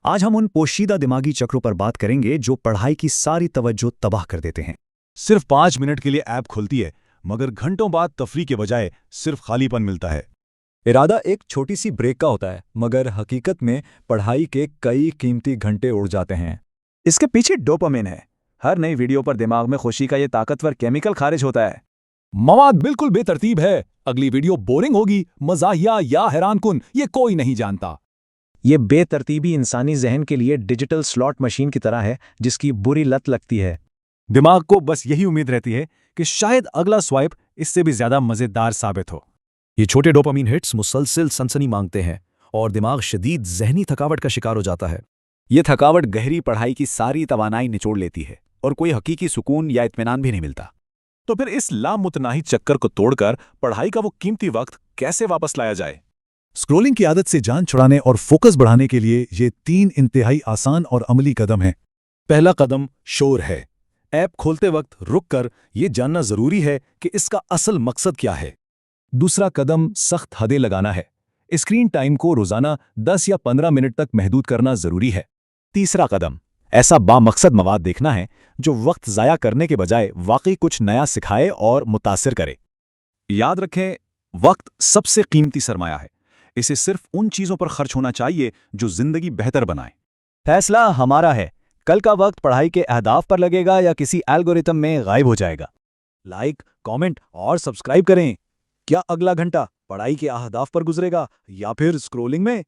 आज हम उन पोशीदा दिमागी चक्रों पर बात करेंगे जो पढ़ाई की सारी तवज्जो तबाह कर देते हैं। सिर्फ 5 मिनट के लिए ऐप खुलती है, मगर घंटों बाद तफरी के बजाय सिर्फ खालीपन मिलता है। इरादा एक छोटी सी ब्रेक का होता है, मगर हकीकत में पढ़ाई के कई कीमती घंटे उड़ जाते हैं। इसके पीछे डोपामिन है। हर नई वीडियो पर दिमाग में खुशी का ये ताकतवर केमिकल खारिज होता है। मवाद बिल्कुल बेतरतीब है, अगली वीडियो बोरिंग होगी, मज़ाहिया या हैरानकुन, ये कोई नहीं जानता। ये बेतरतीबी इंसानी जहन के लिए डिजिटल स्लॉट मशीन की तरह है, जिसकी बुरी लत लगती है। दिमाग को बस यही उम्मीद रहती है कि शायद अगला स्वाइप इससे भी ज्यादा मजेदार साबित हो। ये छोटे डोपामीन हिट्स मुसलसल सनसनी मांगते हैं और दिमाग शदीद जहनी थकावट का शिकार हो जाता है। ये थकावट गहरी पढ़ाई की सारी तवानाई निचोड़ लेती है और कोई हकीकी सुकून या इत्मीनान भी नहीं मिलता। तो फिर इस लामुतनाही चक्कर को तोड़कर पढ़ाई का वो कीमती वक्त कैसे वापस लाया जाए? स्क्रोलिंग की आदत से जान छुड़ाने और फोकस बढ़ाने के लिए ये 3 इंतहाई आसान और अमली कदम हैं। पहला कदम शोर है। ऐप खोलते वक्त रुक कर ये जानना जरूरी है कि इसका असल मकसद क्या है। दूसरा कदम सख्त हदें लगाना है। स्क्रीन टाइम को रोजाना 10 या 15 मिनट तक महदूद करना जरूरी है। तीसरा कदम ऐसा बामकसद मवाद देखना है जो वक्त ज़ाया करने के बजाय वाकई कुछ नया सिखाए और मुतासिर करे। याद रखें, वक्त सबसे कीमती सरमाया है। इसे सिर्फ उन चीज़ों पर खर्च होना चाहिए जो जिंदगी बेहतर बनाए। फैसला हमारा है। कल का वक्त पढ़ाई के अहदाफ पर लगेगा या किसी एल्गोरिथम में गायब हो जाएगा। लाइक, कमेंट और सब्सक्राइब करें। क्या अगला घंटा पढ़ाई के अहदाफ पर गुजरेगा या फिर स्क्रोलिंग में?